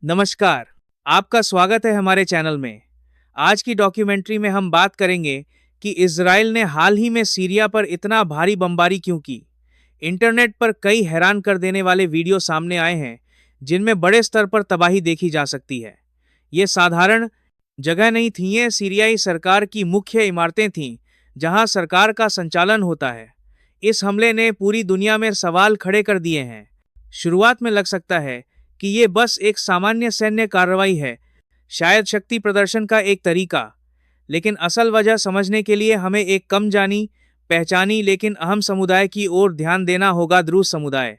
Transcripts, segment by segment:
नमस्कार, आपका स्वागत है हमारे चैनल में। आज की डॉक्यूमेंट्री में हम बात करेंगे कि इजराइल ने हाल ही में सीरिया पर इतना भारी बमबारी क्यों की। इंटरनेट पर कई हैरान कर देने वाले वीडियो सामने आए हैं जिनमें बड़े स्तर पर तबाही देखी जा सकती है। ये साधारण जगह नहीं थी, ये सीरियाई सरकार की मुख्य इमारतें थीं जहां सरकार का संचालन होता है। इस हमले ने पूरी दुनिया में सवाल खड़े कर दिए हैं। शुरुआत में लग सकता है कि ये बस एक सामान्य सैन्य कार्रवाई है, शायद शक्ति प्रदर्शन का एक तरीका, लेकिन असल वजह समझने के लिए हमें एक कम जानी पहचानी लेकिन अहम समुदाय की ओर ध्यान देना होगा, द्रूज समुदाय।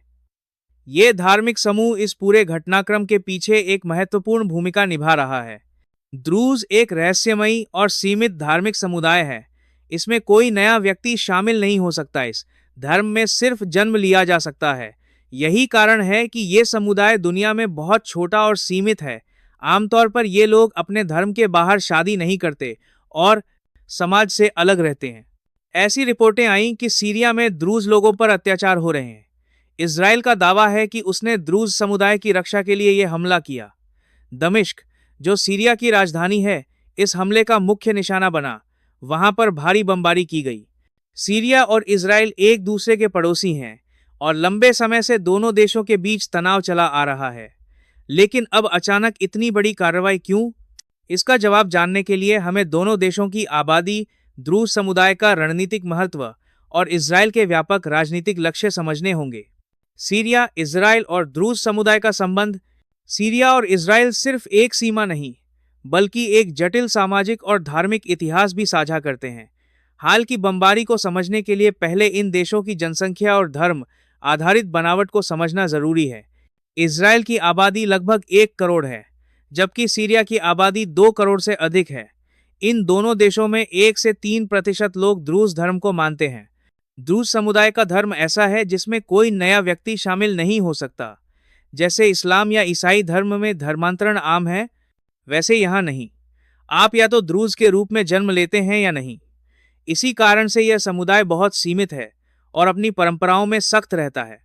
ये धार्मिक समूह इस पूरे घटनाक्रम के पीछे एक महत्वपूर्ण भूमिका निभा रहा है। द्रूज एक रहस्यमयी और सीमित धार्मिक समुदाय है। इसमें कोई नया व्यक्ति शामिल नहीं हो सकता, इस धर्म में सिर्फ जन्म लिया जा सकता है। यही कारण है कि ये समुदाय दुनिया में बहुत छोटा और सीमित है। आमतौर पर ये लोग अपने धर्म के बाहर शादी नहीं करते और समाज से अलग रहते हैं। ऐसी रिपोर्टें आईं कि सीरिया में द्रूज लोगों पर अत्याचार हो रहे हैं। इजराइल का दावा है कि उसने द्रूज समुदाय की रक्षा के लिए यह हमला किया। दमिश्क, जो सीरिया की राजधानी है, इस हमले का मुख्य निशाना बना। वहां पर भारी बमबारी की गई। सीरिया और इजराइल एक दूसरे के पड़ोसी हैं और लंबे समय से दोनों देशों के बीच तनाव चला आ रहा है। लेकिन अब अचानक इतनी बड़ी कार्रवाई क्यों? इसका जवाब जानने के लिए हमें दोनों देशों की आबादी, द्रूज समुदाय का रणनीतिक महत्व और इजराइल के व्यापक राजनीतिक लक्ष्य समझने होंगे। सीरिया, इजराइल और द्रूज समुदाय का संबंध। सीरिया और इजराइल सिर्फ एक सीमा नहीं, बल्कि एक जटिल सामाजिक और धार्मिक इतिहास भी साझा करते हैं। हाल की बमबारी को समझने के लिए पहले इन देशों की जनसंख्या और धर्म आधारित बनावट को समझना जरूरी है। इजराइल की आबादी लगभग 1 करोड़ है, जबकि सीरिया की आबादी 2 करोड़ से अधिक है। इन दोनों देशों में 1 से 3% लोग द्रूज धर्म को मानते हैं। द्रूज समुदाय का धर्म ऐसा है जिसमें कोई नया व्यक्ति शामिल नहीं हो सकता। जैसे इस्लाम या ईसाई धर्म में धर्मांतरण आम है, वैसे यहाँ नहीं। आप या तो द्रूज के रूप में जन्म लेते हैं या नहीं। इसी कारण से यह समुदाय बहुत सीमित है और अपनी परंपराओं में सख्त रहता है।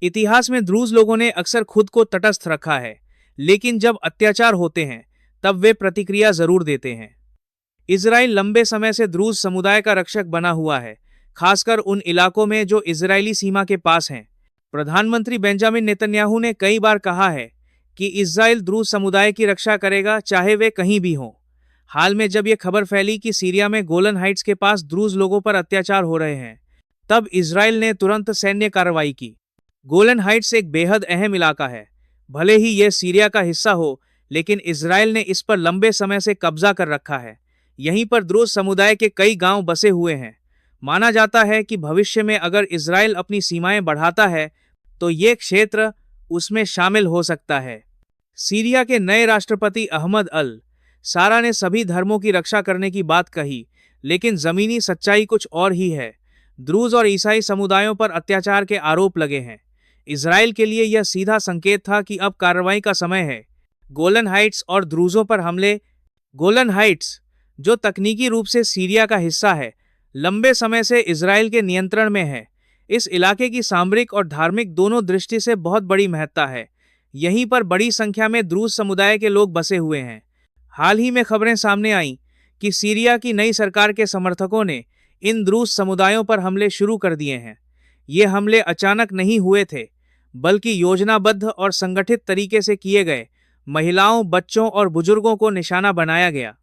इतिहास में द्रूज लोगों ने अक्सर खुद को तटस्थ रखा है, लेकिन जब अत्याचार होते हैं तब वे प्रतिक्रिया जरूर देते हैं। इजराइल लंबे समय से द्रूज समुदाय का रक्षक बना हुआ है, खासकर उन इलाकों में जो इजरायली सीमा के पास हैं। प्रधानमंत्री बेंजामिन नेतन्याहू ने कई बार कहा है कि इजराइल द्रूज समुदाय की रक्षा करेगा, चाहे वे कहीं भी हों। हाल में जब यह खबर फैली कि सीरिया में गोलन हाइट्स के पास द्रूज लोगों पर अत्याचार हो रहे हैं, तब इजराइल ने तुरंत सैन्य कार्रवाई की। गोलन हाइट्स एक बेहद अहम इलाका है। भले ही यह सीरिया का हिस्सा हो, लेकिन इजराइल ने इस पर लंबे समय से कब्जा कर रखा है। यहीं पर द्रूज समुदाय के कई गांव बसे हुए हैं। माना जाता है कि भविष्य में अगर इजराइल अपनी सीमाएं बढ़ाता है तो ये क्षेत्र उसमें शामिल हो सकता है। सीरिया के नए राष्ट्रपति अहमद अल सारा ने सभी धर्मों की रक्षा करने की बात कही, लेकिन जमीनी सच्चाई कुछ और ही है। द्रूज और ईसाई समुदायों पर अत्याचार के आरोप लगे हैं। इजराइल के लिए यह सीधा संकेत था कि अब कार्रवाई का समय है। गोलन हाइट्स और द्रूजों पर हमले। गोलन हाइट्स, जो तकनीकी रूप से सीरिया का हिस्सा है, लंबे समय से इजराइल के नियंत्रण में है। इस इलाके की सामरिक और धार्मिक दोनों दृष्टि से बहुत बड़ी महत्ता है। यहीं पर बड़ी संख्या में द्रूज समुदाय के लोग बसे हुए हैं। हाल ही में खबरें सामने आईं कि सीरिया की नई सरकार के समर्थकों ने इन द्रूज समुदायों पर हमले शुरू कर दिए हैं। ये हमले अचानक नहीं हुए थे, बल्कि योजनाबद्ध और संगठित तरीके से किए गए। महिलाओं, बच्चों और बुजुर्गों को निशाना बनाया गया।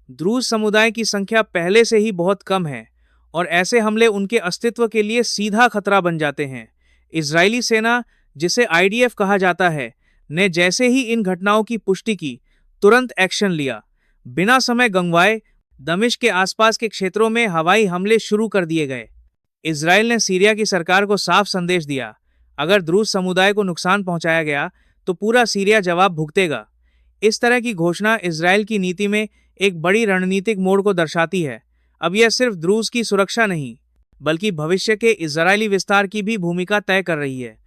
द्रूज समुदाय की संख्या पहले से ही बहुत कम है और ऐसे हमले उनके अस्तित्व के लिए सीधा खतरा बन जाते हैं। इजरायली सेना, जिसे IDF कहा जाता है, ने जैसे ही इन घटनाओं की पुष्टि की, तुरंत एक्शन लिया। बिना समय गंवाए दमिश्क के आसपास के क्षेत्रों में हवाई हमले शुरू कर दिए गए। इजराइल ने सीरिया की सरकार को साफ संदेश दिया, अगर द्रूज समुदाय को नुकसान पहुंचाया गया तो पूरा सीरिया जवाब भुगतेगा। इस तरह की घोषणा इजराइल की नीति में एक बड़ी रणनीतिक मोड़ को दर्शाती है। अब यह सिर्फ द्रूज की सुरक्षा नहीं, बल्कि भविष्य के इजरायली विस्तार की भी भूमिका तय कर रही है।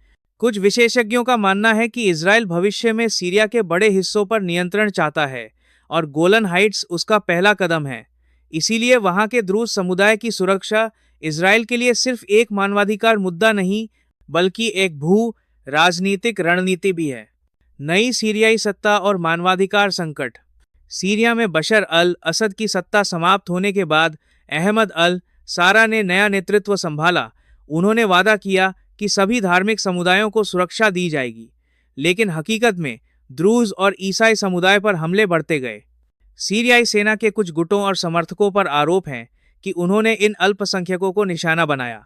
कुछ विशेषज्ञों का मानना है कि इजराइल भविष्य में सीरिया के बड़े हिस्सों पर नियंत्रण चाहता है और गोलन हाइट्स उसका पहला कदम है। इसीलिए वहां के द्रूज समुदाय की सुरक्षा इजराइल के लिए सिर्फ एक मानवाधिकार मुद्दा नहीं, बल्कि एक भू राजनीतिक रणनीति भी है। नई सीरियाई सत्ता और मानवाधिकार संकट। सीरिया में बशर अल असद की सत्ता समाप्त होने के बाद अहमद अल सारा ने नया नेतृत्व संभाला। उन्होंने वादा किया कि सभी धार्मिक समुदायों को सुरक्षा दी जाएगी, लेकिन हकीकत में द्रूज और ईसाई समुदाय पर हमले बढ़ते गए। सीरियाई सेना के कुछ गुटों और समर्थकों पर आरोप है कि उन्होंने इन अल्पसंख्यकों को निशाना बनाया।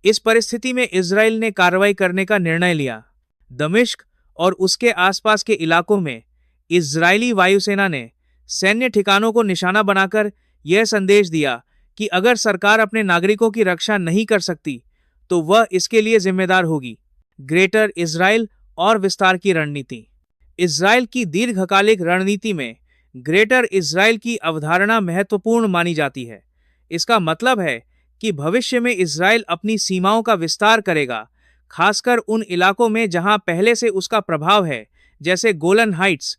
इस परिस्थिति में इजराइल ने कार्रवाई करने का निर्णय लिया। दमिश्क और उसके आसपास के इलाकों में इजरायली वायुसेना ने सैन्य ठिकानों को निशाना बनाकर यह संदेश दिया कि अगर सरकार अपने नागरिकों की रक्षा नहीं कर सकती तो वह इसके लिए जिम्मेदार होगी। ग्रेटर इजराइल और विस्तार की रणनीति। इजराइल की दीर्घकालिक रणनीति में ग्रेटर इजराइल की अवधारणा महत्वपूर्ण मानी जाती है। इसका मतलब है कि भविष्य में इजराइल अपनी सीमाओं का विस्तार करेगा, खासकर उन इलाकों में जहां पहले से उसका प्रभाव है, जैसे गोलन हाइट्स।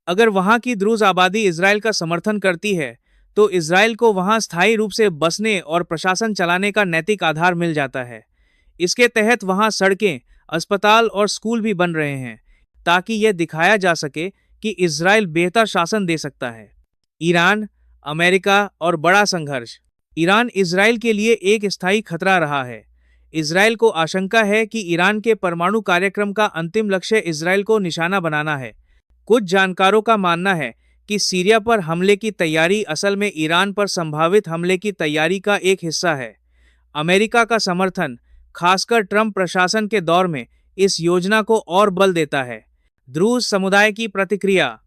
अगर वहां की द्रूज आबादी इजराइल का समर्थन करती है तो इजराइल को वहां स्थायी रूप से बसने और प्रशासन चलाने का नैतिक आधार मिल जाता है। इसके तहत वहां सड़कें, अस्पताल और स्कूल भी बन रहे हैं ताकि यह दिखाया जा सके कि इजराइल बेहतर शासन दे सकता है। ईरान, अमेरिका और बड़ा संघर्ष। ईरान इजराइल के लिए एक स्थायी खतरा रहा है। इजराइल को आशंका है कि ईरान के परमाणु कार्यक्रम का अंतिम लक्ष्य इजराइल को निशाना बनाना है। कुछ जानकारों का मानना है कि सीरिया पर हमले की तैयारी असल में ईरान पर संभावित हमले की तैयारी का एक हिस्सा है। अमेरिका का समर्थन, खासकर ट्रंप प्रशासन के दौर में, इस योजना को और बल देता है। द्रूज समुदाय की प्रतिक्रिया।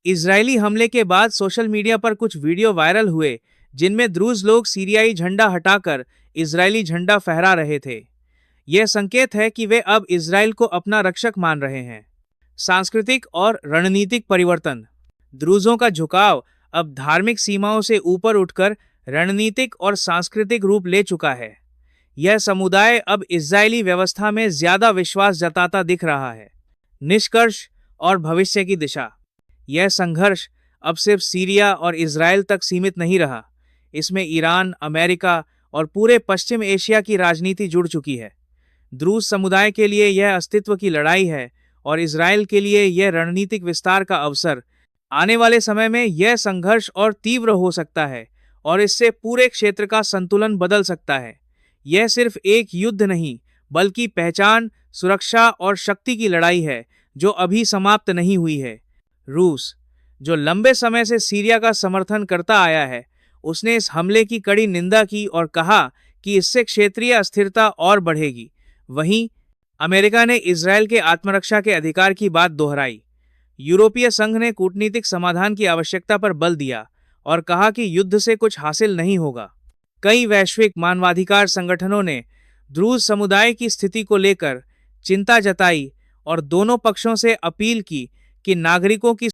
इजरायली हमले के बाद सोशल मीडिया पर कुछ वीडियो वायरल हुए जिनमें द्रूज लोग सीरियाई झंडा हटाकर इजरायली झंडा फहरा रहे थे। यह संकेत है कि वे अब इजराइल को अपना रक्षक मान रहे हैं। सांस्कृतिक और रणनीतिक परिवर्तन। द्रूजों का झुकाव अब धार्मिक सीमाओं से ऊपर उठकर रणनीतिक और सांस्कृतिक रूप ले चुका है। यह समुदाय अब इजरायली व्यवस्था में ज्यादा विश्वास जताता दिख रहा है। निष्कर्ष और भविष्य की दिशा। यह संघर्ष अब सिर्फ सीरिया और इजराइल तक सीमित नहीं रहा। इसमें ईरान, अमेरिका और पूरे पश्चिम एशिया की राजनीति जुड़ चुकी है। द्रूज समुदाय के लिए यह अस्तित्व की लड़ाई है और इजराइल के लिए यह रणनीतिक विस्तार का अवसर। आने वाले समय में यह संघर्ष और तीव्र हो सकता है और इससे पूरे क्षेत्र का संतुलन बदल सकता है। यह सिर्फ एक युद्ध नहीं, बल्कि पहचान, सुरक्षा और शक्ति की लड़ाई है जो अभी समाप्त नहीं हुई है। रूस, जो लंबे समय से सीरिया का समर्थन करता आया है, उसने इस हमले की कड़ी निंदा की और कहा कि इससे क्षेत्रीय अस्थिरता और बढ़ेगी। वहीं अमेरिका ने इजराइल के आत्मरक्षा के अधिकार की बात दोहराई। यूरोपीय संघ ने कूटनीतिक समाधान की आवश्यकता पर बल दिया और कहा कि युद्ध से कुछ हासिल नहीं होगा। कई वैश्विक मानवाधिकार संगठनों ने द्रूज समुदाय की स्थिति को लेकर चिंता जताई और दोनों पक्षों से अपील की कि नागरिकों की